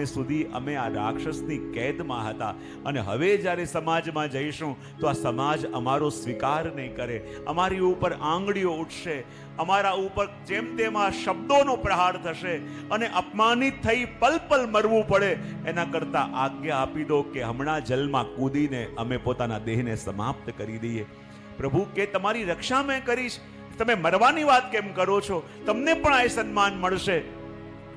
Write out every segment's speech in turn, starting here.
સુધી અમે આ રાક્ષસની કેદમાં હતા અને હવે જ્યારે સમાજમાં જઈશું તો આ સમાજ અમારો સ્વીકાર નહીં કરે, અમારી ઉપર આંગળીઓ ઉઠશે, અમારા ઉપર જેમ તેમ આ શબ્દોનો પ્રહાર થશે અને અપમાનિત થઈ પલ પલ મરવું પડે એના કરતા આજ્ઞા આપી દો કે હમણાં જલમાં કૂદીને અમે પોતાના દેહને સમાપ્ત કરી દઈએ. પ્રભુ કે તમારી રક્ષા મેં કરીશ, તમે મરવાની વાત કેમ કરો છો? તમને પણ આ સન્માન મળશે.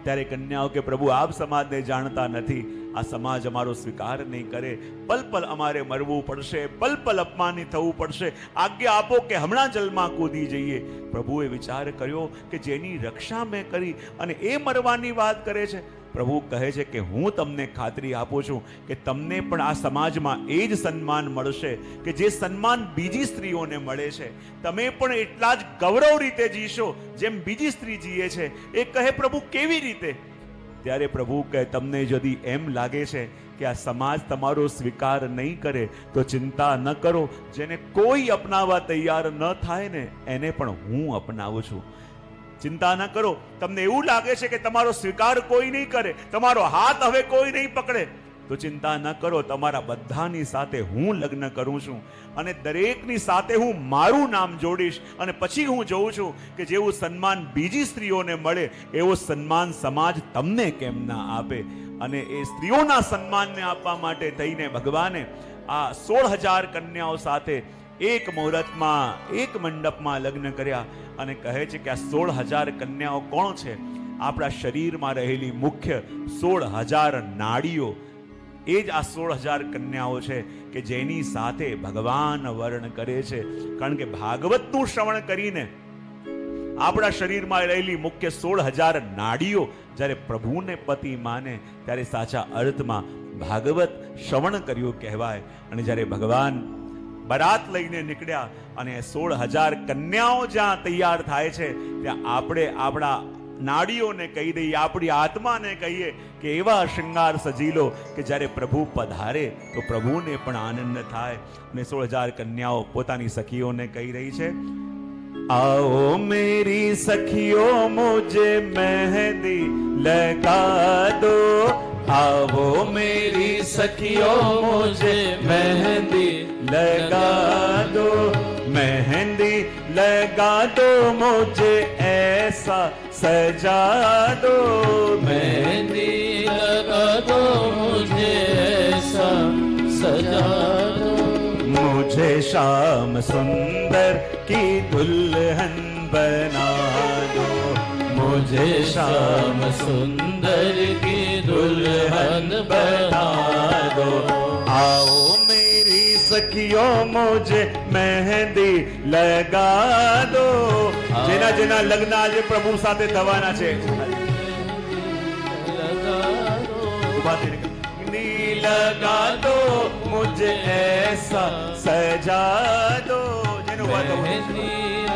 ત્યારે કન્યાઓ કે પ્રભુ આપ સમાજને જાણતા નથી, આ સમાજ અમારો સ્વીકાર નહીં કરે, પલ પલ અમારે મરવું પડશે, પલ પલ અપમાનિત થવું પડશે, આજ્ઞા આપો કે હમણાં જલમાં કૂદી જઈએ. પ્રભુએ વિચાર કર્યો કે જેની રક્ષા મેં કરી અને એ મરવાની વાત કરે છે. પ્રભુ કહે છે કે હું તમને ખાતરી આપું છું કે તમને પણ આ સમાજમાં એ જ સન્માન મળશે કે જે સન્માન બીજી સ્ત્રીઓને મળે છે. તમે પણ એટલા જ ગૌરવ રીતે જીશો જેમ બીજી સ્ત્રી જીએ છે. એ કહે પ્રભુ કેવી રીતે? ત્યારે પ્રભુ કહે તમને যদি એમ લાગે છે કે આ સમાજ તમારો સ્વીકાર નહીં કરે તો ચિંતા ન કરો, જેને કોઈ અપનાવવા તૈયાર ન થાય ને એને પણ હું અપનાવું છું. ચિંતા ન કરો. તમને એવું લાગે છે કે તમારો સ્વીકાર કોઈ નહીં કરે, તમારો હાથ હવે કોઈ નહીં પકડે, તો ચિંતા ન કરો. તમારા બધાની સાથે હું લગ્ન કરું છું અને દરેકની સાથે હું મારું નામ જોડીશ અને પછી હું જોઉં છું કે જેવું સન્માન બીજી સ્ત્રીઓને મળે એવો સન્માન સમાજ તમને કેમ ના આપે. અને એ સ્ત્રીઓના સન્માનને આપવા માટે થઈને ભગવાને આ 16,000 કન્યાઓ સાથે એક મુહૂર્તમાં એક મંડપમાં લગ્ન કર્યા અને કહે છે કે આ 16,000 કન્યાઓ કોણ છે? આપણા શરીરમાં રહેલી મુખ્ય 16,000 નાડીઓ, એ જ આ 16,000 કન્યાઓ છે કે જેની સાથે ભગવાન વર્ણ કરે છે. કારણ કે ભાગવતનું શ્રવણ કરીને આપણા શરીરમાં રહેલી મુખ્ય 16,000 નાડીઓ જ્યારે પ્રભુને પતિ માને ત્યારે સાચા અર્થમાં ભાગવત શ્રવણ કર્યું કહેવાય. અને જ્યારે ભગવાન બરાત લઈને નીકળ્યા અને 16,000 કન્યાઓ જ્યાં તૈયાર થાય છે ત્યાં આપણે આપણા નાડીઓને કહી દઈએ, આપણી આત્માને કહીએ કે એવા શૃંગાર સજી લો કે જ્યારે પ્રભુ પધારે તો પ્રભુને પણ આનંદ થાય. અને 16,000 કન્યાઓ પોતાની સખીઓને કહી રહી છે, आओ मेरी सखियों मुझे मेहंदी लगा दो, आओ मेरी सखियों मुझे मेहंदी लगा दो, मेहंदी लगा दो मुझे ऐसा सजा दो, मेहंदी लगा दो मुझे ऐसा सजा दो, मुझे श्याम सुंदर की दुल्हन बना दो, मुझे श्याम सुंदर की दुल्हन बना दो, आओ मेरी सखियों मुझे मेहंदी लगा दो. જેના જેના લગ્ન આજે પ્રભુ સાથે થવાના છે लगा दो मुझे ऐसा सजा दो, मेहंदी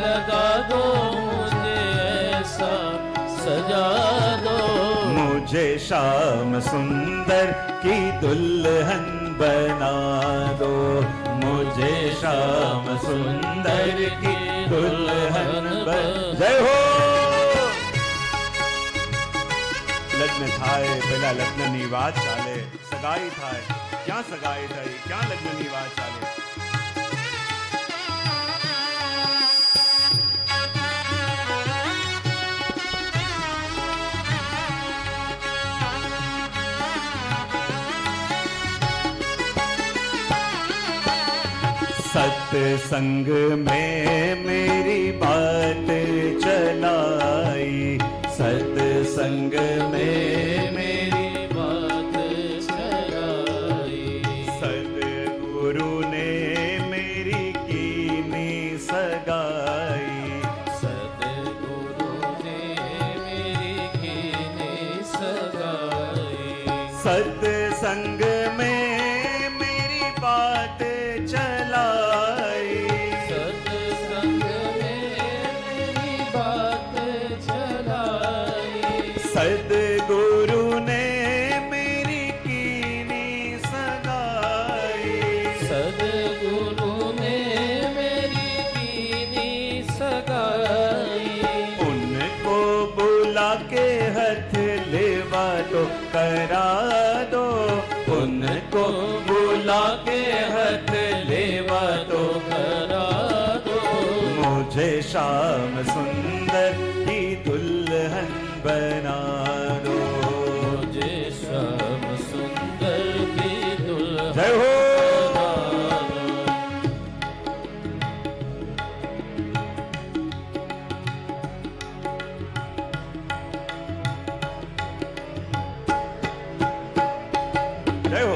लगा दो मुझे ऐसा सजा दो, मुझे श्याम सुंदर की दुल्हन बना दो, मुझे श्याम सुंदर की दुल्हन जय हो. લગ્ન થાય પહેલા લગ્નની વાત ચાલે, સગાઈ થાય ક્યાં સગાઈ થઈ, ક્યાં લગ્નની વાત ચાલે. सत्संग में मेरी बात चलाई, सत्संग में मेरी बात चलाई, सतगुरु ने मेरी कीनी सगाई, सतगुरु ने मेरी कीनी सगाई, सत्संग में मेरी बात चलाई, सत्संग में मेरी बात चलाई, सदगुरु ने मेरी कीनी सगाई, सदगुरु ने मेरी कीनी सगाई, उनको बुला के हथ लेवा तो करा उनको बुला के हथ लेवा तो करा दो। मुझे श्याम सुंदर की दुल्हन बना दो। मुझे श्याम सुंदर की दुल्हन जय हो। बना दो। जय हो।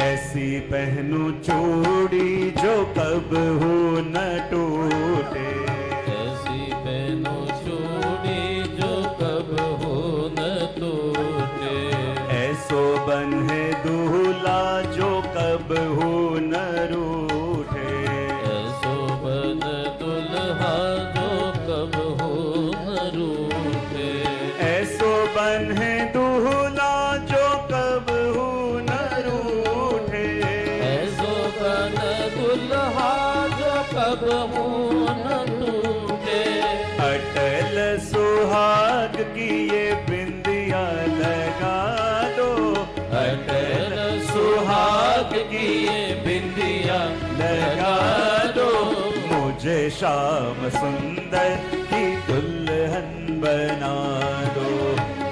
ऐसी पहनूं चूड़ी जो कब हो न टूटे। ऐसी पहनो चूड़ी जो कब हो न टूटे। ऐसो बन्हे दूल्हा जो कब हो न रूठे। ऐसो बन दुल्हा जो कब हो न रूठे। ऐसो बन्हे दूल्हा जो कब हो न रूठे। ऐसो बन दुल्हा जो कब हो न टूटे। अटल सुहाग की ये बिंदिया लगा दो। अटल सुहाग की ये बिंदिया लगा दो। मुझे श्याम सुंदर की दुल्हन बना दो।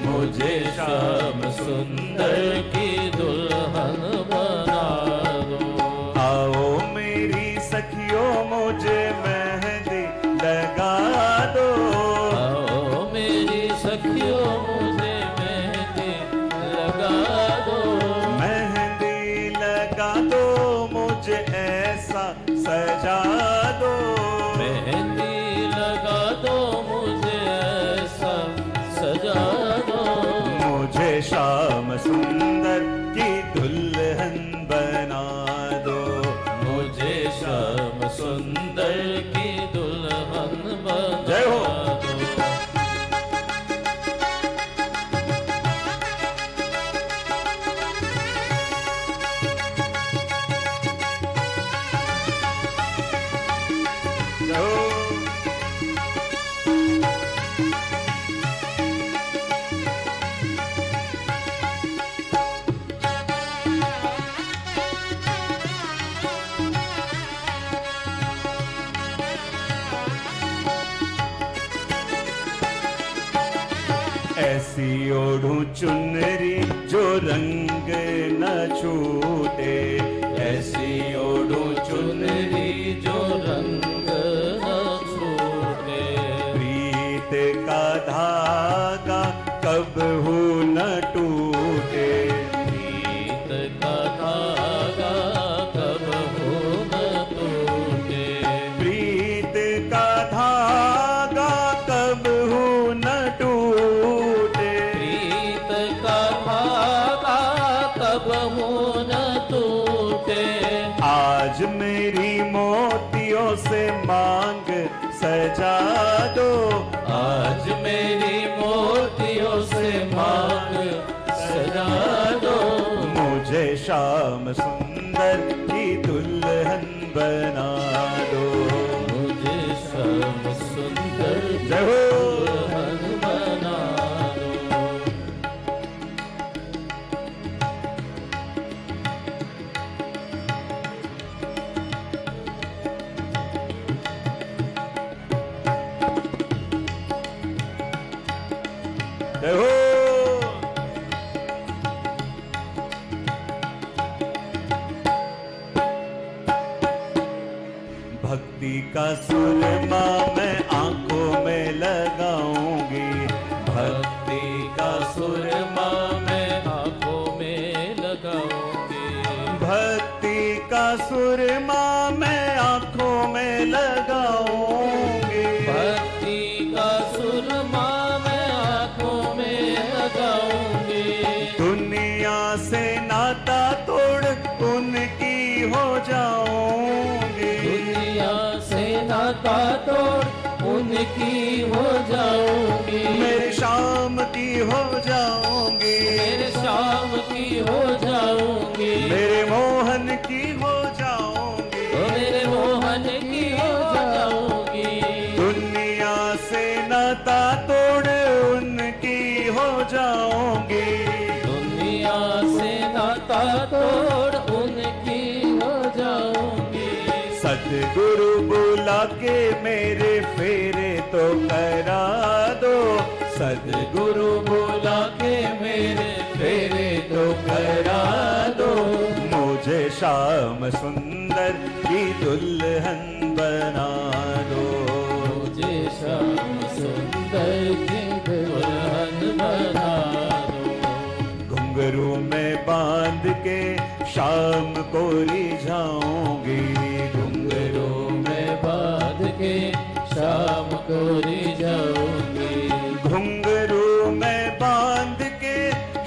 मुझे श्याम सुंदर की दुल्हन बना दो। आओ मेरी सखियों मुझे मेहंदी लगा दो। आओ मेरी सखियों मुझे मेहंदी लगा दो। मेहंदी लगा दो मुझे ऐसा सजा दो। मेहंदी लगा दो मुझे ऐसा सजा दो। मुझे श्याम सुंदर की दुल्हन बना दो। मुझे श्याम सुंदर की दुल्हन बना जय हो। दो। ऐसी ओढ़ू चुनरी जो रंग न छूटे। ऐसी ओढ़ू चुनरी जो रंग न छूटे। प्रीत का धागा कब हो न टूटे। प्रीत का धागा कब हो न टूटे। प्रीत का धागा कब हो न टूटे। प्रीत का धागा कब हो न टूटे। आज मेरी मोतियों से मांग सजा दो। आज मेरी मोतियों से मांग सजा दो। मुझे श्याम सुंदर की दुल्हन बना दो। मुझे श्याम सुंदर जय हो। दुल्हन बना दो। जय हो। भक्ति का सुरमा मैं आंखों में लगाऊंगी। भक्ति का सुरमा मैं आंखों में लगाऊंगी। भक्ति का सुरमा मैं आंखों में लगाऊंगी। भक्ति का सुरमा मैं आंखों में लगाऊंगी। दुनिया से नाता तोड़ उनकी हो जाऊंगी। दुनिया से नाता तोड़ उनकी हो जाऊंगी। मेरे शाम की हो जाऊंगी। मेरे श्याम की हो जाऊंगी। मेरे मोहन की हो जाऊंगी। ओ मेरे सदगुरु बुला के मेरे फेरे तो करा दो, सदगुरु बुला के मेरे फेरे तो करा दो, मुझे श्याम सुंदर की दुल्हन बना दो, मुझे श्याम सुंदर की दुल्हन बना दो। घुंघरू में बांध के शाम को रिझाऊंगी, घुंघरू में बांध के शाम को रिझाऊंगी, घुंघरू में बांध के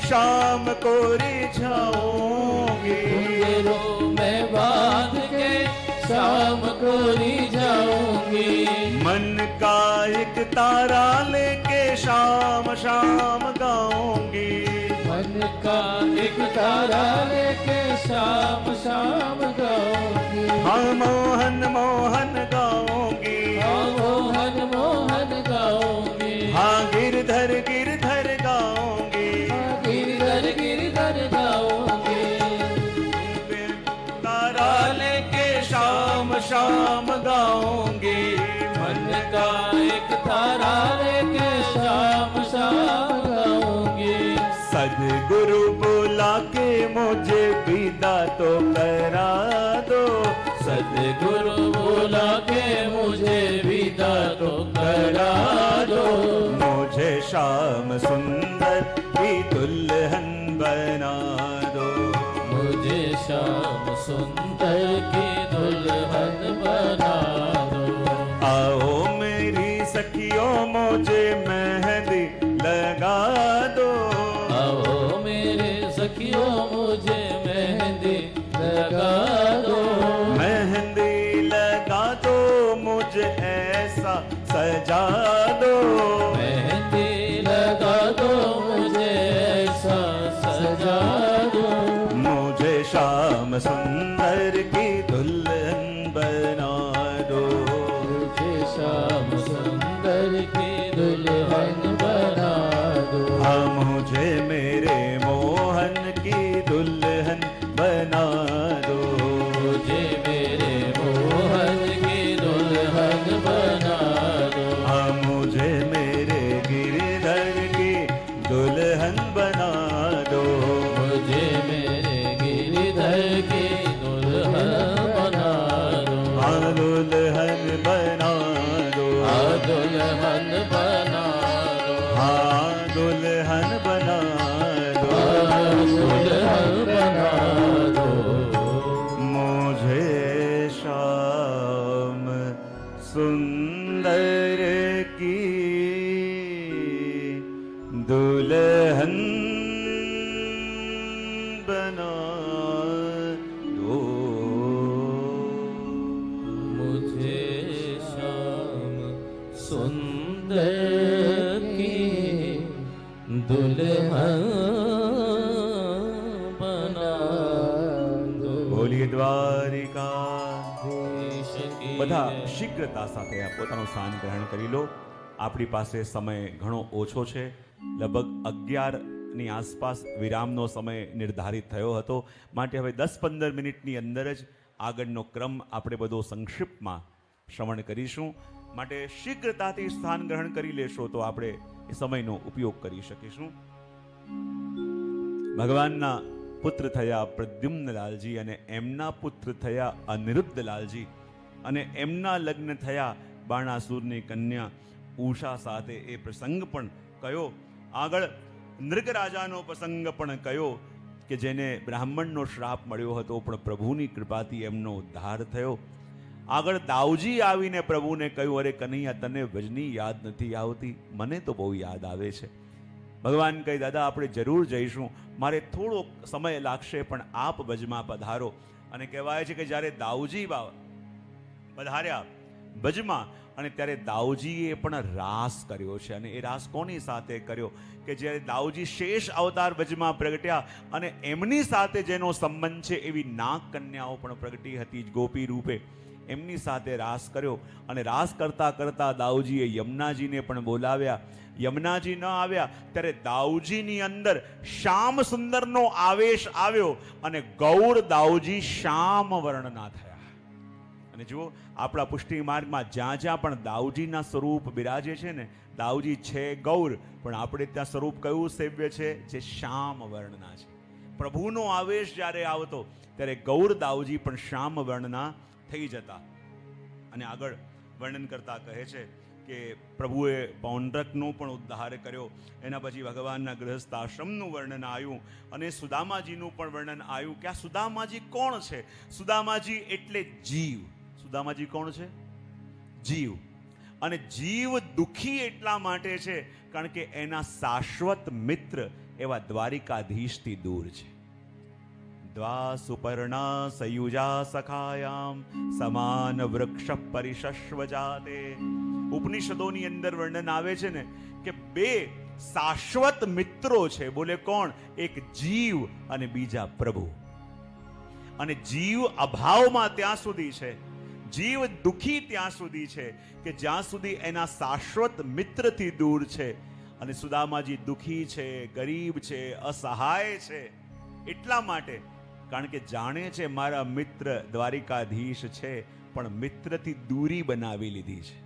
शाम को रिझाऊंगी, घुंघरू में बांध के शाम को रिझाऊंगी, मन का एक तारा लेके शाम शाम गाऊंगी, मन का एक तारा लेके शाम शाम गाऊंगी, हाँ मोहन मोहन गाऊंगी, हाँ मोहन मोहन गाऊंगी, हाँ गिरधर गिरधर गाऊंगी, हाँ गिरधर गिरधर गाऊंगी, तारा लेके शाम शाम गाऊंगी, मन का एक तारा लेके शाम शाम गाऊंगी, सदगुरु बुला के मुझे विदा तो करा दो, सदगुरु बुला के मुझे विदा तो करा दो, मुझे श्याम सुंदर की दुल्हन बना दो, मुझे श्याम सुंदर की दुल्हन बना दो, आओ मेरी सखियों मुझे मेहंदी लगा दो, आओ मेरे सखियों मुझे मेहंदी लगा दो, मेहंदी लगा दो मुझे ऐसा सजा दो, मेहंदी लगा दो मुझे ऐसा सजा दो, मुझे श्याम सुंदर की दुल्हन बना दो, मुझे श्याम सुंदर की दुल्हन बना दो, हाँ मुझे मेरे मोहन की दुल्हन बना दो, मुझे मेरे मोहन की दुल्हन बना दो, हाँ मुझे मेरे गिरधर की दुल्हन बना दो, मुझे मेरे गिरधर की दुल्हन बना दो, हाँ दुल्हन बना दो, आ दुल्हन बना दो, हाँ दुल्हन बना दो, आ दुल्हन बना दो, मुझे श्याम सुंदर की दुल्हन बना दो, मुझे श्याम सुंदर की दुल्हन बना दो, બોલીએ દ્વારિકા। देश की બધા શીઘ્રતા સાથે આ પોતાનું સ્થાન ગ્રહણ કરી લો। આપણી પાસે સમય ઘણો ઓછો છે, લગભગ 11ની આસપાસ વિરામનો સમય નિર્ધારિત થયો હતો, માટે હવે 10-15 મિનિટની અંદર જ આગળનો ક્રમ આપણે બધો સંક્ષિપ્તમાં શ્રવણ કરીશું, માટે શીઘ્રતાથી સ્થાન ગ્રહણ કરી લેશો તો આપણે એ સમયનો ઉપયોગ કરી શકીશું। ભગવાનના પુત્ર થયા પ્રદ્યુમ્નલાલજી અને એમના પુત્ર થયા અનિરુદ્ધલાલજી અને એમના લગ્ન થયા બાણાસુરની કન્યા ઉષા સાથે। એ પ્રસંગ પણ કયો, આગળ નૃગરાજાનો પ્રસંગ પણ કયો કે જેને બ્રાહ્મણનો શ્રાપ મળ્યો હતો પણ પ્રભુની કૃપાથી એમનો ઉદ્ધાર થયો। આગળ દાઉજી આવીને પ્રભુને કહ્યું, અરે કનૈયા તને ભજની યાદ નથી આવતી? મને તો બહુ યાદ આવે છે। ભગવાન કહે, દાદા આપણે જરૂર જઈશું, મારે થોડો સમય લાગશે પણ આપ ભજમાં પધારો। અને કહેવાય છે કે જ્યારે દાઉજી પધાર્યા ભજમાં અને ત્યારે દાઉજીએ પણ રાસ કર્યો છે। અને એ રાસ કોની સાથે કર્યો કે જ્યારે દાઉજી શેષ અવતાર ભજમાં પ્રગટ્યા અને એમની સાથે જેનો સંબંધ છે એવી નાગ કન્યાઓ પણ પ્રગટી હતી ગોપી રૂપે, એમની સાથે રાસ કર્યો। અને રાસ કરતા કરતા દાઉજીએ યમુનાજીને પણ બોલાવ્યા। યમુનાજી ન આવ્યા ત્યારે દાઉજીની અંદર શ્યામ સુંદરનો આવેશ આવ્યો અને ગૌર દાઉજી શ્યામ વર્ણના થયા। અને જુઓ, આપણા પુષ્ટિ માર્ગમાં જ્યાં જ્યાં પણ દાઉજીના સ્વરૂપ બિરાજે છે ને, દાઉજી છે ગૌર, પણ આપણે ત્યાં સ્વરૂપ કયું સેવ્ય છે? જે શ્યામ વર્ણના છે. પ્રભુનો આવેશ જ્યારે આવતો ત્યારે ગૌર દાઉજી પણ શ્યામ વર્ણના થઈ જતા. અને આગળ વર્ણન કરતા કહે છે કે પ્રભુએ પૌંડ્રકનો પણ ઉદ્ધાર કર્યો. એના પછી ભગવાનના ગૃહસ્થાશ્રમનું વર્ણન આવ્યું અને સુદામાજીનું પણ વર્ણન આવ્યું કે આ સુદામાજી કોણ છે? સુદામાજી એટલે જીવ. સુદામાજી કોણ છે? જીવ. અને જીવ દુઃખી એટલા માટે છે કારણ કે એના શાશ્વત મિત્ર એવા દ્વારિકાધીશથી દૂર છે. દ્વા સુપર્ણા સયુજા સખાયામ સમાન વૃક્ષ પરિશસ્વ જાતે. ઉપનિષદોની અંદર વર્ણન આવે છે ને કે બે શાશ્વત મિત્રો છે. બોલે કોણ? એક જીવ અને બીજા પ્રભુ. અને જીવ અભાવમાં ત્યાં સુધી છે, જીવ દુઃખી ત્યાં સુધી છે કે જ્યાં સુધી એના શાશ્વત મિત્રથી દૂર છે. અને સુદામાજી દુઃખી છે, ગરીબ છે, અસહાય છે. એટલા માટે કારણ કે જાણે છે મારા મિત્ર દ્વારિકાધીશ છે, પણ મિત્રથી દૂરી બનાવી લીધી છે.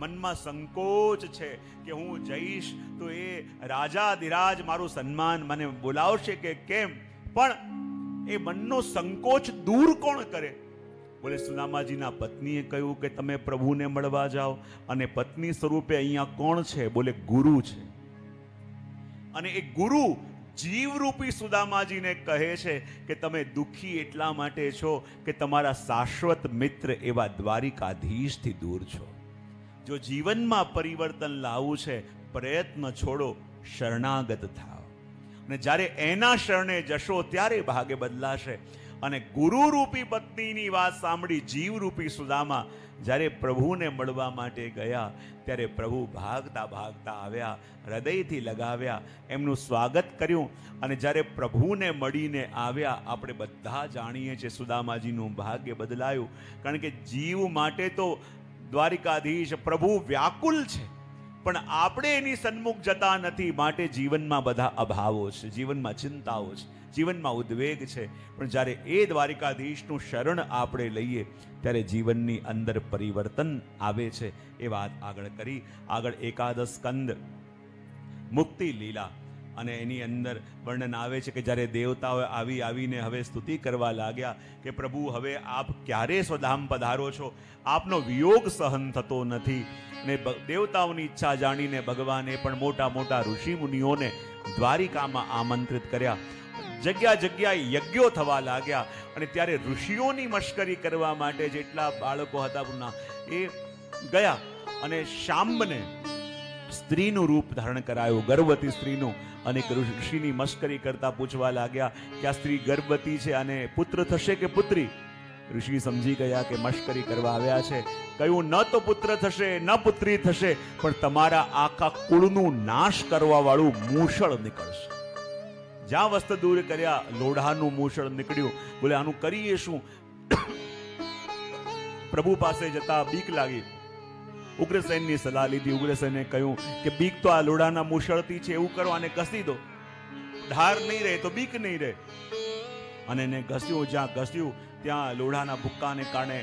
મનમાં સંકોચ છે કે હું જઈશ તો એ રાજાધિરાજ મારું સન્માન મને બોલાવશે કે કેમ, પણ એ મનનો સંકોચ દૂર કોણ કરે? બોલે સુદામાજીના પત્નીએ કહ્યું કે તમે પ્રભુને મળવા જાઓ. અને પત્ની સ્વરૂપે અહીંયા કોણ છે? બોલે ગુરુ છે. અને એ ગુરુ જીવરૂપી સુદામાજીને કહે છે કે તમે દુઃખી એટલા માટે છો કે તમારા શાશ્વત મિત્ર એવા દ્વારિકાધીશથી દૂર છો. જો જીવનમાં પરિવર્તન લાવવું છે, પ્રયત્ન છોડો, શરણાગત થાઓ. અને જ્યારે એના શરણે જશો ત્યારે ભાગ્ય બદલાશે. અને ગુરુરૂપી પત્નીની વાત સાંભળી જીવરૂપી સુદામા જ્યારે પ્રભુને મળવા માટે ગયા ત્યારે પ્રભુ ભાગતા ભાગતા આવ્યા, હૃદયથી લગાવ્યા, એમનું સ્વાગત કર્યું. અને જ્યારે પ્રભુને મળીને આવ્યા, આપણે બધા જાણીએ છીએ સુદામાજીનું ભાગ્ય બદલાયું. કારણ કે જીવ માટે તો દ્વારિકાધીશ પ્રભુ વ્યાકુલ છે, પણ આપણે એની સન્મુખ જતા નથી. માટે જીવનમાં બધા અભાવો છે, જીવનમાં ચિંતાઓ છે, જીવનમાં ઉદ્વેગ છે. પણ જ્યારે એ દ્વારિકાધીશનું શરણ આપણે લઈએ ત્યારે જીવનની અંદર પરિવર્તન આવે છે. એ વાત આગળ કરી. આગળ એકાદશ સ્કંદ મુક્તિ લીલા અને એની અંદર વર્ણન આવે છે કે જ્યારે દેવતાઓ આવીને હવે સ્તુતિ કરવા લાગ્યા કે પ્રભુ હવે આપ ક્યારે સ્વધામ પધારો છો? આપનો વિયોગ સહન થતો નથી. ને દેવતાઓની ઈચ્છા જાણીને ભગવાને પણ મોટા મોટા ઋષિ મુનિઓને દ્વારિકામાં આમંત્રિત કર્યા. જગ્યા જગ્યાએ યજ્ઞો થવા લાગ્યા. અને ત્યારે ઋષિઓની મશ્કરી કરવા માટે જેટલા બાળકો હતા પૂર્ણા એ ગયા અને શાંબને સ્ત્રીનું રૂપ ધારણ કરાયું, ગર્ભવતી સ્ત્રીનું. અને ઋષિની મશ્કરી કરતા પૂછવા લાગ્યા કે આ સ્ત્રી ગર્ભવતી છે અને પુત્ર થશે કે પુત્રી? ઋષિ સમજી ગયા કે મશ્કરી કરવા આવ્યા છે. કહ્યું ન તો પુત્ર થશે ન પુત્રી થશે, પણ તમારા આખા કુળનું નાશ કરવા વાળું મૂષળ નીકળશે. જ્યાં વસ્ત્ર દૂર કર્યા લોઢાનું મૂષળ નીકળ્યું. બોલે આનું કરીએ શું? પ્રભુ પાસે જતા બીક લાગી. ઉગ્રસેનની સલાહ લીધી. ઉગ્રસેને કહ્યું કે બીક તો આ લોઢાના મૂષળથી છે, એવું કરો આને ઘસી દો, ધાર નહીં રહે તો બીક નહીં રહે. અને એને ઘસ્યું. જ્યાં ઘસ્યું ત્યાં લોઢાના ભૂક્કાને કારણે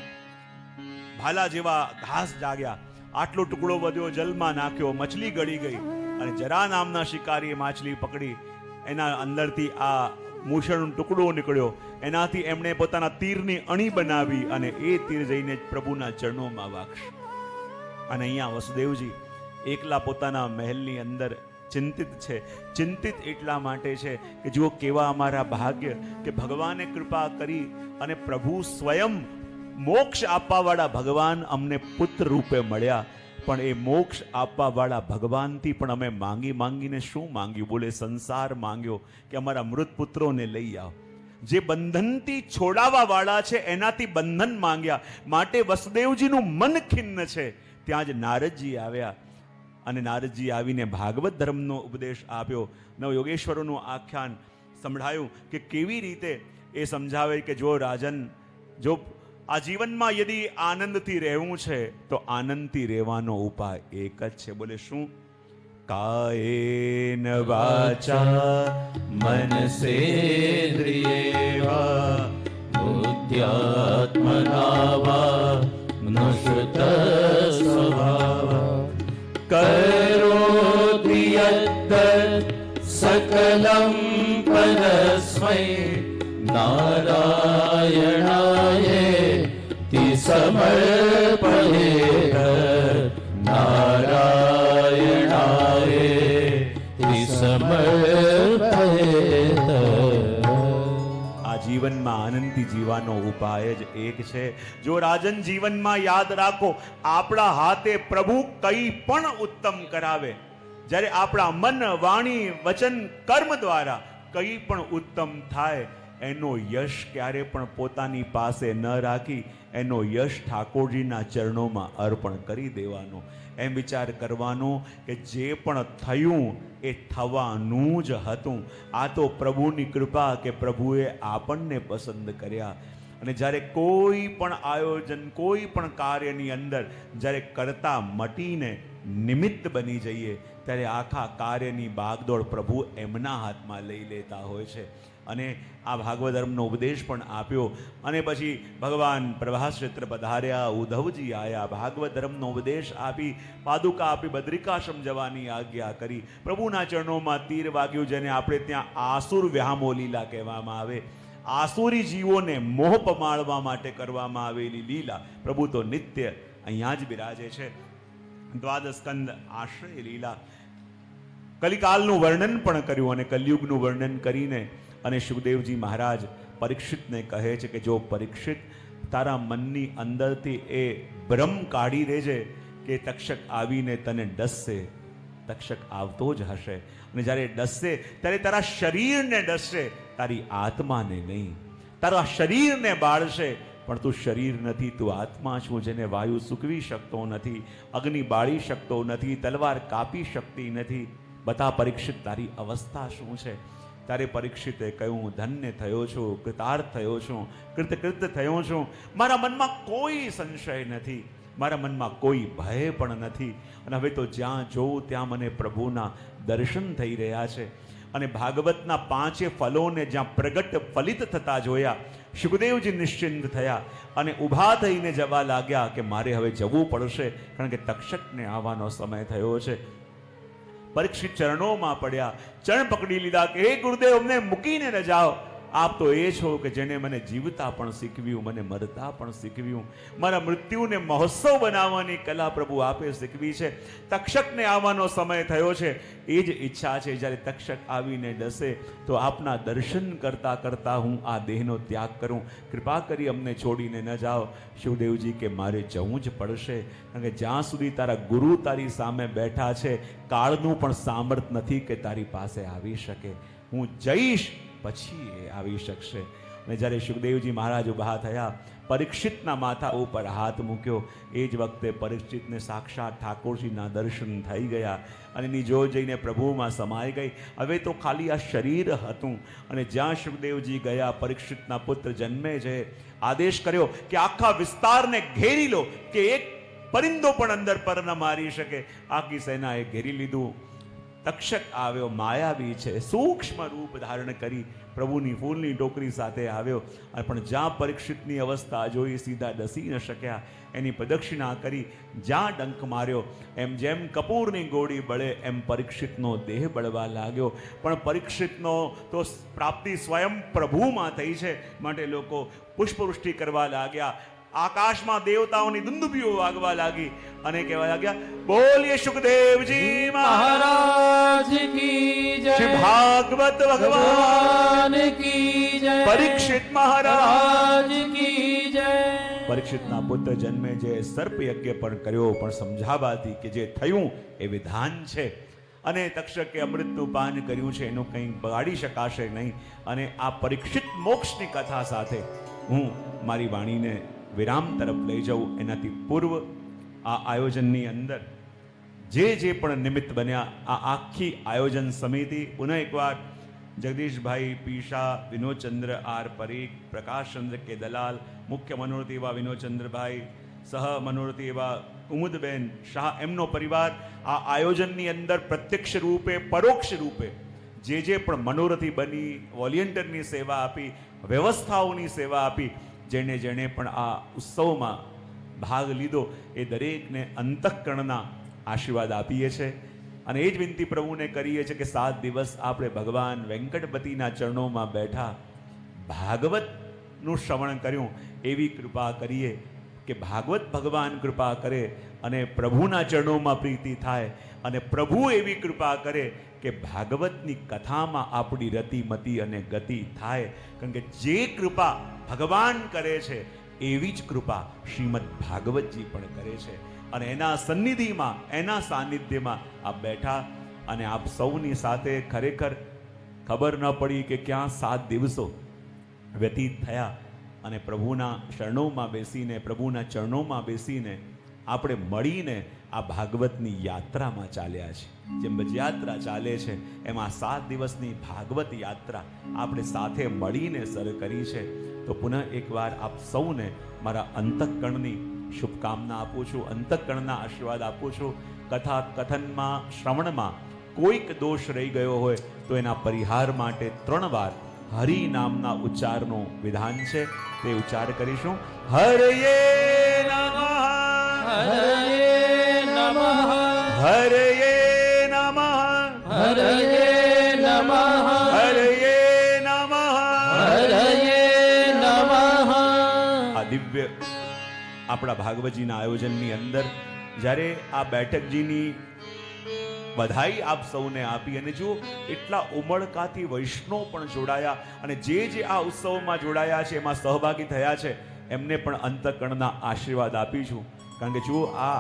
ભાલા જેવા ઘાસ જાગ્યા. આટલો ટુકડો વધ્યો, જલમાં નાખ્યો, મછલી ગળી ગઈ. અને જરા નામના શિકારીએ માછલી પકડી. એના અંદરથી આ મૂષળનો ટુકડો નીકળ્યો. એનાથી એમણે પોતાના તીરની અણી બનાવી અને એ તીર જઈને પ્રભુના ચરણોમાં વાગશે. અને અહીંયા વસુદેવજી એકલા પોતાના મહેલની અંદર ચિંતિત છે. ચિંતિત એટલા માટે છે કે જુઓ કેવા અમારા ભાગ્ય કે ભગવાને કૃપા કરી અને પ્રભુ સ્વયં મોક્ષ આપવાવાળા ભગવાન અમને પુત્ર રૂપે મળ્યા. પણ એ મોક્ષ આપવાવાળા ભગવાનથી પણ અમે માંગીને શું માંગ્યું? બોલે સંસાર માંગ્યો કે અમારા મૃત પુત્રોને લઈ આવો. જે બંધનથી છોડાવવા વાળા છે એનાથી બંધન માંગ્યા. માટે વસુદેવજીનું મન ખિન્ન છે. ત્યાં જ નારદજી આવ્યા અને નારદજી આવીને ભાગવત ધર્મનો ઉપદેશ આપ્યો. નવ યોગેશ્વરોનું આખ્યાન સંભળાયું કે કેવી રીતે એ સમજાવે કે જો રાજન, જો આ જીવનમાં યદિ આનંદથી રહેવું છે તો આનંદથી રહેવાનો ઉપાય એક જ છે. બોલે શું? કાયેન વાચા મનસેન્દ્રિયે વા બુદ્ધ્યાત્મના વા મંગલમ પરસ્મૈ નારાયણાય તિ સમર્પયેત નારાયણાય તિ સમર્પયેત. આ જીવનમાં આનંદથી જીવવાનો ઉપાય જ એક છે. જો રાજન જીવનમાં યાદ રાખો, આપણા હાથે પ્રભુ કંઈ પણ ઉત્તમ કરાવે. જ્યારે આપણા મન, વાણી, વચન, કર્મ દ્વારા કંઈ પણ ઉત્તમ થાય, એનો યશ ક્યારે પણ પોતાની પાસે ન રાખી એનો યશ ઠાકોરજીના ચરણોમાં અર્પણ કરી દેવાનો. એમ વિચાર કરવાનો કે જે પણ થયું એ થવાનું જ હતું. આ તો પ્રભુની કૃપા કે પ્રભુએ આપણને પસંદ કર્યા. અને જ્યારે કોઈ પણ આયોજન, કોઈ પણ કાર્યની અંદર જ્યારે કરતા મટીને નિમિત્ત બની જઈએ, ત્યારે આખા કાર્યની બાગદોડ પ્રભુ એમના હાથમાં લઈ લેતા હોય છે. અને આ ભાગવત ધર્મનો ઉપદેશ પણ આપ્યો. અને પછી ભગવાન પ્રભાસ ક્ષેત્ર પધાર્યા, ઉદ્ધવજી આવ્યા, ભાગવત ધર્મનો ઉપદેશ આપી, પાદુકા આપી, બદ્રિકાશ્રમ જવાની આજ્ઞા કરી, પ્રભુના ચરણોમાં તીર વાગ્યું, જેને આપણે ત્યાં આસુર વ્યામો લીલા કહેવામાં આવે. આસુરી જીવોને મોહ પમાડવા માટે કરવામાં આવેલી લીલા પ્રભુ તો નિત્ય અહીંયા જ બિરાજે છે. દ્વાદશ સ્કંદ આશ્રય લીલા, કલિકાલનું વર્ણન પણ કર્યું અને કલયુગનું વર્ણન કરીને અને સુખદેવજી મહારાજ પરીક્ષિતને કહે છે કે જો પરીક્ષિત તારા મનની અંદરથી એ ભ્રમ કાઢી દેજે કે તક્ષક આવીને તને ડસશે. તક્ષક આવતો જ હશે અને જ્યારે ડસશે ત્યારે તારા શરીરને ડસશે, તારી આત્માને નહીં. તારા શરીરને બાળશે, પણ તું શરીર નથી, તું આત્મા છું, જેને વાયુ સૂકવી શકતો નથી, અગ્નિ બાળી શકતો નથી, તલવાર કાપી શકતી નથી. બતા પરીક્ષિત તારી અવસ્થા શું છે? ત્યારે પરીક્ષિતે કહ્યું, ધન્ય થયો છું, કૃતાર્થ થયો છું, કૃતકૃત થયો છું. મારા મનમાં કોઈ સંશય નથી, મારા મનમાં કોઈ ભય પણ નથી. અને હવે તો જ્યાં જોઉં ત્યાં મને પ્રભુના દર્શન થઈ રહ્યા છે. અને ભાગવતના 5 ફલોને જ્યાં પ્રગટ ફલિત થતા જોયા, સુખદેવજી નિશ્ચિંત થયા અને ઊભા થઈને જવા લાગ્યા કે મારે હવે જવું પડશે, કારણ કે તક્ષકને આવવાનો સમય થયો છે. પરીક્ષિત ચરણોમાં પડ્યા, ચરણ પકડી લીધા કે હે ગુરુદેવ, અમને મૂકીને ન જાઓ. આપ તો એ છો કે જેને મને જીવતા પણ શીખવ્યું, મને મરતા પણ શીખવ્યું. મારા મૃત્યુને મહોત્સવ બનાવવાની કલા પ્રભુ આપે શીખવી છે. તક્ષકને આવવાનો સમય થયો છે, એ જ ઈચ્છા છે. જ્યારે તક્ષક આવીને ડસે તો આપના દર્શન કરતા કરતા હું આ દેહનો ત્યાગ કરું. કૃપા કરી અમને છોડીને ન જાઓ. શિવદેવજી કે મારે જવું જ પડશે, કારણ કે જ્યાં સુધી તારા ગુરુ તારી સામે બેઠા છે, કાળનું પણ સામર્થ નથી કે તારી પાસે આવી શકે. હું જઈશ પછી એ આવી શકશે. અને જ્યારે સુખદેવજી મહારાજ ઊભા થયા, પરીક્ષિતના માથા ઉપર હાથ મૂક્યો, એ જ વખતે પરીક્ષિતને સાક્ષાત ઠાકોરજીના દર્શન થઈ ગયા અને એની જોર જઈને પ્રભુમાં સમાઈ ગઈ. હવે તો ખાલી આ શરીર હતું. અને જ્યાં સુખદેવજી ગયા, પરીક્ષિતના પુત્ર જન્મે છે, આદેશ કર્યો કે આખા વિસ્તારને ઘેરી લો, કે એક પરિંદો પણ અંદર પર ન મારી શકે. આખી સેનાએ ઘેરી લીધું. તક્ષક આવ્યો, માયાવી છે, સૂક્ષ્મ રૂપ ધારણ કરી પ્રભુની ફૂલની ટોકરી સાથે આવ્યો. પણ જ્યાં પરીક્ષિતની અવસ્થા જોઈ, સીધા ડસી ન શક્યા. એની પ્રદક્ષિણા કરી, જ્યાં ડંખ માર્યો, એમ જેમ કપૂરની ગોળી બળે એમ પરીક્ષિતનો દેહ બળવા લાગ્યો. પણ પરીક્ષિતનો તો પ્રાપ્તિ સ્વયં પ્રભુમાં થઈ છે, માટે લોકો પુષ્પવૃષ્ટિ કરવા લાગ્યા. આકાશમાં દેવતાઓની દુંદુભીઓ વાગવા લાગી અને કહેવા લાગ્યા, બોલીએ સુખદેવજી મહારાજ કી જય, શ્રી ભાગવત ભગવાન કી જય, પરીક્ષિત મહારાજ કી જય. પરીક્ષિતના પુત્ર જન્મે જે સર્પ યજ્ઞ પણ કર્યો, પણ સમજાવાથી કે જે થયું એ વિધાન છે અને તક્ષકે અમૃતનું પાન કર્યું છે, એનું કંઈ બગાડી શકાશે નહીં. અને આ પરીક્ષિત મોક્ષની કથા સાથે હું મારી વાણીને વિરામ તરફ લઈ જાઉં. એનાથી પૂર્વ આ આયોજનની અંદર જે પણ નિમિત્ત બન્યા, આ આખી આયોજન સમિતિ પુનઃ એકવાર જગદીશભાઈ પીશા, વિનોદચંદ્ર આર પરીખ, પ્રકાશચંદ્ર કે દલાલ, મુખ્ય મનોરથી એવા વિનોદચંદ્રભાઈ, સહ મનોરથી એવા કુમુદબેન શાહ, એમનો પરિવાર આ આયોજનની અંદર પ્રત્યક્ષ રૂપે, પરોક્ષ રૂપે જે પણ મનોરથી બની, વોલિયન્ટરની સેવા આપી, વ્યવસ્થાઓની સેવા આપી, જેણે પણ આ ઉત્સવમાં ભાગ લીધો, એ દરેકને અંતઃકરણના આશીર્વાદ આપીએ છીએ. અને એ જ વિનંતી પ્રભુને કરીએ છીએ કે 7 દિવસ આપણે ભગવાન વેંકટપતિના ચરણોમાં બેઠા ભાગવતનું શ્રવણ કર્યું, એવી કૃપા કરીએ કે ભાગવત ભગવાન કૃપા કરે અને પ્રભુના ચરણોમાં પ્રીતિ થાય, અને પ્રભુ એવી કૃપા કરે કે ભાગવતની કથામાં આપણી રતિમતી અને ગતિ થાય. કારણ કે જે કૃપા ભગવાન કરે છે એવી જ કૃપા શ્રીમદ ભાગવતજી પણ કરે છે. અને એના સન્નિધિમાં, એના સાનિધ્યમાં આપ બેઠા અને આપ સૌની સાથે ખરેખર ખબર ન પડી કે ક્યાં 7 દિવસો વ્યતીત થયા, અને પ્રભુના શરણોમાં બેસીને, પ્રભુના ચરણોમાં બેસીને આપણે મળીને આ ભાગવતની યાત્રામાં ચાલ્યા છે. જેમ યાત્રા ચાલે છે એમાં 7 દિવસની ભાગવત યાત્રા આપણે સાથે મળીને સર કરી છે. તો પુનઃ એકવાર આપ સૌને મારા અંતઃકરણની શુભકામના આપું છું, અંતઃકરણના આશીર્વાદ આપું છું. કથા કથનમાં, શ્રવણમાં કોઈક દોષ રહી ગયો હોય તો એના પરિહાર માટે 3 વાર હરિ નામના ઉચ્ચારનું વિધાન છે, તે ઉચ્ચાર કરીશું. હરયે નમઃ, હરયે નમઃ, હરયે નમઃ, હરયે નમઃ, હરયે નમઃ, હરયે નમઃ. આ દિવ્ય આપણા ભાગવતજીના આયોજનની અંદર જ્યારે આ બેઠકજીની બધાઈ આપ સૌને આપી, અને જો એટલા ઉમળકાથી વૈષ્ણવ પણ જોડાયા, અને જે આ ઉત્સવમાં જોડાયા છે, એમાં સહભાગી થયા છે, એમને પણ અંતઃકરણના આશીર્વાદ આપીશું. કારણ કે જો આ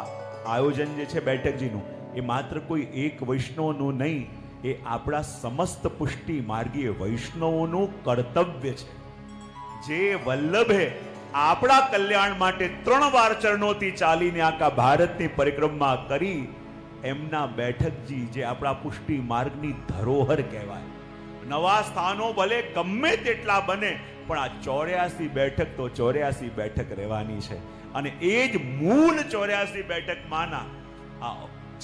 આયોજન જે છે બેઠકજીનું, એ માત્ર કોઈ એક વૈષ્ણવનું નહીં, એ આપણા સમસ્ત પુષ્ટિ માર્ગીય વૈષ્ણવોનું કર્તવ્ય છે. જે વલ્લભે આપણા કલ્યાણ માટે 3 વાર ચરણોથી ચાલીને આખા ભારતની પરિક્રમા કરી, એમના બેઠકજી જે આપણા પુષ્ટિ માર્ગની ધરોહર કહેવાય. નવા સ્થાનો ભલે ગમે તેટલા બને, પણ આ 84 બેઠક તો 84 બેઠક રહેવાની છે. અને એ જ મૂળ 84 બેઠકમાંના આ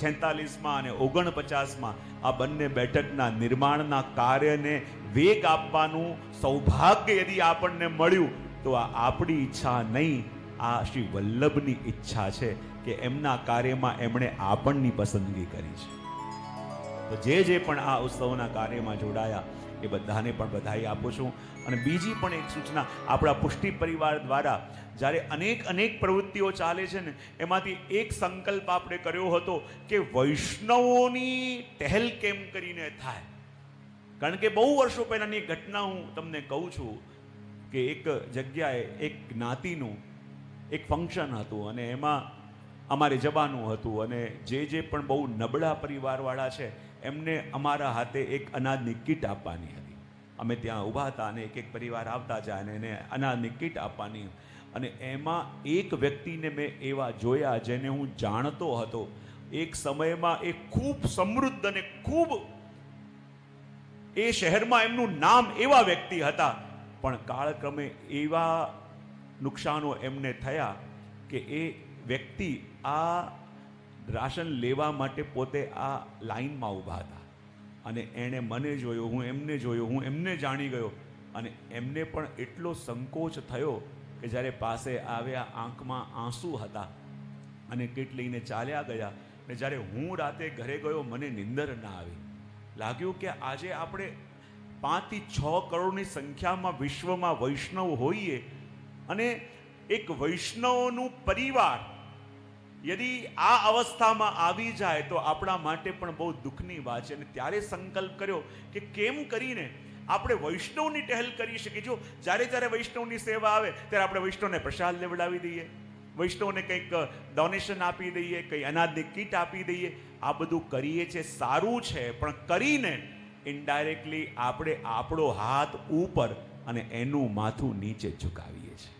46માં અને 49માં આ બંને બેઠકના નિર્માણના કાર્યને વેગ આપવાનું સૌભાગ્ય યદી આપણને મળ્યું, તો આ આપણી ઈચ્છા નહીં, આ શ્રી વલ્લભની ઈચ્છા છે કે એમના કાર્યમાં એમણે આપણની પસંદગી કરી છે. તો જે પણ આ ઉત્સવના કાર્યમાં જોડાયા એ બધાને પણ બધાઈ આપું છું. અને બીજી પણ એક સૂચના, આપણા પુષ્ટિ પરિવાર દ્વારા જ્યારે અનેક પ્રવૃત્તિઓ ચાલે છે ને, એમાંથી એક સંકલ્પ આપણે કર્યો હતો કે વૈષ્ણવોની ટહેલ કેમ કરીને થાય. કારણ કે બહુ વર્ષો પહેલાની ઘટના હું તમને કહું છું કે એક જગ્યાએ એક જ્ઞાતિનું એક ફંક્શન હતું, અને એમાં અમારે જવાનું હતું, અને જે પણ બહુ નબળા પરિવારવાળા છે એમને અમારા હાથે એક અનાજની કીટ આપવાની હતી. અમે ત્યાં ઊભા હતા અને એક પરિવાર આવતા જાય અને એને અનાજની કીટ આપવાની. અને એમાં એક વ્યક્તિને મેં એવા જોયા જેને હું જાણતો હતો. એક સમયમાં એ ખૂબ સમૃદ્ધ અને ખૂબ એ શહેરમાં એમનું નામ એવા વ્યક્તિ હતા, પણ કાળક્રમે એવા નુકસાનો એમને થયા કે એ વ્યક્તિ આ રાશન લેવા માટે પોતે આ લાઈનમાં ઊભા હતા, અને એણે મને જોયો, હું એમને જોયો, હું એમને જાણી ગયો, અને એમને પણ એટલો સંકોચ થયો કે જ્યારે પાસે આવ્યા આંખમાં આંસુ હતા અને કીટ લઈને ચાલ્યા ગયા. ને જ્યારે હું રાતે ઘરે ગયો મને નિંદર ના આવી. લાગ્યું કે આજે આપણે 5 થી 6 કરોડની સંખ્યામાં વિશ્વમાં વૈષ્ણવ હોઈએ, અને એક વૈષ્ણવનું પરિવાર યદી આ અવસ્થામાં આવી જાય તો આપણા માટે પણ બહુ દુઃખની વાત છે. અને ત્યારે સંકલ્પ કર્યો કે કેમ કરીને આપણે વૈષ્ણવની ટહેલ કરી શકીએ. જો જ્યારે વૈષ્ણવની સેવા આવે ત્યારે આપણે વૈષ્ણવને પ્રસાદ લેવડાવી દઈએ, વૈષ્ણવને કંઈક ડોનેશન આપી દઈએ, કંઈ અનાજની કીટ આપી દઈએ, આ બધું કરીએ છીએ, સારું છે, પણ કરીને ઇનડાયરેક્ટલી આપણે આપણો હાથ ઉપર અને એનું માથું નીચે ઝુકાવીએ છીએ.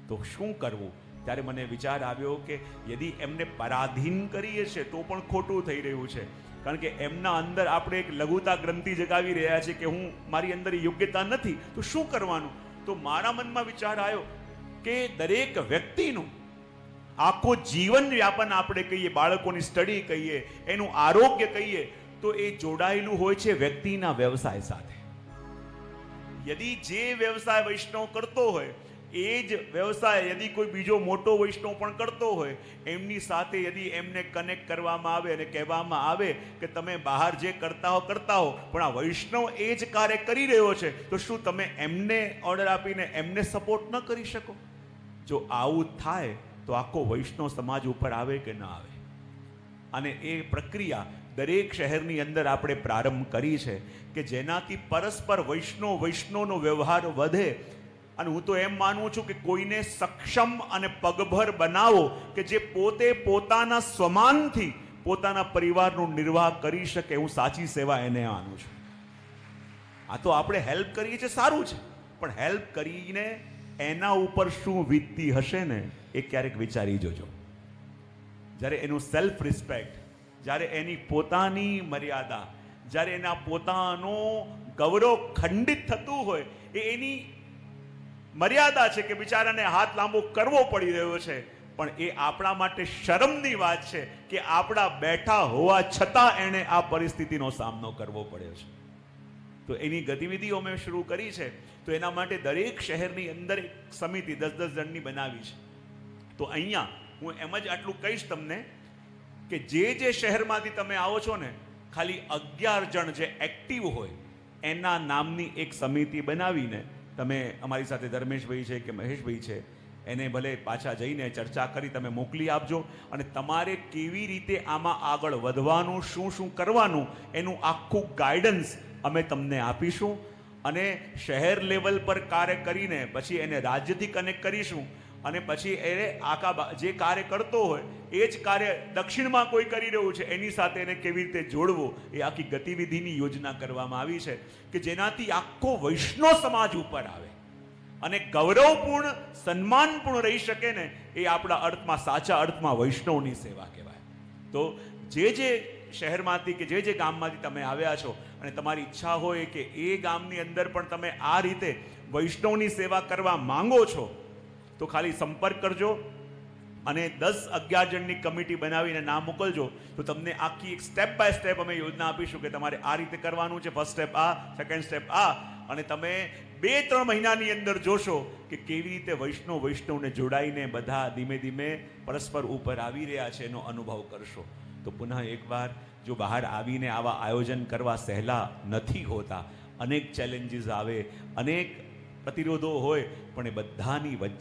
તો શું કરવું? ત્યારે મને વિચાર આવ્યો કે યદી એમને પરાધીન કરીએ છીએ તો પણ ખોટું થઈ રહ્યું છે. કારણ કે એમના અંદર આપણે એક લઘુતા ગ્રંથિ જગાવી રહ્યા છે કે હું, મારી અંદર યોગ્યતા નથી, તો શું કરવાનું? તો મારા મનમાં વિચાર આવ્યો કે દરેક વ્યક્તિનું આખો જીવન વ્યાપન આપણે કહીએ, બાળકોની સ્ટડી કહીએ, એનું આરોગ્ય કહીએ, તો એ જોડાયેલું હોય છે વ્યક્તિના વ્યવસાય સાથે. યદી જે વ્યવસાય વૈષ્ણવ કરતો હોય એ જ વ્યવસાય યદિ કોઈ બીજો મોટો વૈષ્ણવ પણ કરતો હોય, એમની સાથે યદિ એમને કનેક્ટ કરવામાં આવે અને કહેવામાં આવે કે તમે બહાર જે કરતા હો, પણ આ વૈષ્ણવ એ જ કાર્ય કરી રહ્યો છે, તો શું તમે એમને ઓર્ડર આપીને એમને સપોર્ટ ન કરી શકો? જો આવું થાય તો આખો વૈષ્ણવ સમાજ ઉપર આવે કે ન આવે? અને એ પ્રક્રિયા દરેક શહેરની અંદર આપણે પ્રારંભ કરી છે કે જેનાથી પરસ્પર વૈષ્ણવનો વ્યવહાર વધે. અને હું તો એમ માનું છું કે કોઈને સક્ષમ અને પગભર બનાવો કે જે પોતે પોતાના સ્વમાનથી પોતાના પરિવારનો નિર્વાહ કરી શકે. હું સાચી સેવા એને માનું છું. આ તો આપણે હેલ્પ કરીએ છીએ, સારું છે, પણ હેલ્પ કરીને એના ઉપર શું વીતતી હશે ને એ ક્યારેક વિચારી જોજો. જ્યારે એનું સેલ્ફ રિસ્પેક્ટ, જ્યારે એની પોતાની મર્યાદા, જ્યારે એના પોતાનો ગૌરવ ખંડિત થતું હોય, એ એની મર્યાદા છે કે બિચારાને હાથ લાંબો કરવો પડી રહ્યો છે, પણ એ આપણા માટે શરમની વાત છે કે આપણા બેઠા હોવા છતાં એણે આ પરિસ્થિતિનો સામનો કરવો પડ્યો છે. તો એની ગતિવિધિઓ મેં શરૂ કરી છે. તો એના માટે દરેક શહેરની અંદર એક સમિતિ 10-10 જણની બનાવી છે. તો અહીંયા હું એમ જ આટલું કહીશ તમને કે જે શહેરમાંથી તમે આવો છો ને, ખાલી 11 જણ જે એક્ટિવ હોય એના નામની એક સમિતિ બનાવીને તમે અમારી સાથે ધર્મેશભાઈ છે કે મહેશભાઈ છે, એને ભલે પાછા જઈને ચર્ચા કરી તમે મોકલી આપજો. અને તમારે કેવી રીતે આમાં આગળ વધવાનું, શું શું કરવાનું, એનું આખું ગાઈડન્સ અમે તમને આપીશું. અને શહેર લેવલ પર કાર્ય કરીને પછી એને રાજ્યથી કનેક્ટ કરીશું. અને પછી એ આખા જે કાર્ય કરતો હોય એ જ કાર્ય દક્ષિણમાં કોઈ કરી રહ્યું છે એની સાથે એને કેવી રીતે જોડવો, એ આખી ગતિવિધિની યોજના કરવામાં આવી છે કે જેનાથી આખો વૈષ્ણવ સમાજ ઉપર આવે અને ગૌરવપૂર્ણ, સન્માનપૂર્ણ રહી શકે ને. એ આપણા અર્થમાં, સાચા અર્થમાં વૈષ્ણવની સેવા કહેવાય. તો જે શહેરમાંથી કે જે ગામમાંથી તમે આવ્યા છો અને તમારી ઈચ્છા હોય કે એ ગામની અંદર પણ તમે આ રીતે વૈષ્ણવની સેવા કરવા માંગો છો, તો ખાલી સંપર્ક કરજો અને 10-11 જણની કમિટી બનાવીને નામ મોકલજો. તો તમને આખી એક સ્ટેપ બાય સ્ટેપ અમે યોજના આપીશું કે તમારે આ રીતે કરવાનું છે. ફર્સ્ટ સ્ટેપ આ, સેકન્ડ સ્ટેપ આ, અને તમે 2-3 મહિનાની અંદર જોશો કે કેવી રીતે વૈષ્ણવને જોડાઈને બધા ધીમે ધીમે પરસ્પર ઉપર આવી રહ્યા છે એનો અનુભવ કરશો. તો પુનઃ એકવાર, જો બહાર આવીને આવા આયોજન કરવા સહેલા નથી હોતા, અનેક ચેલેન્જીસ આવે, અનેક પ્રતિરોધો હોય, પણ એ બધાની વચ્ચે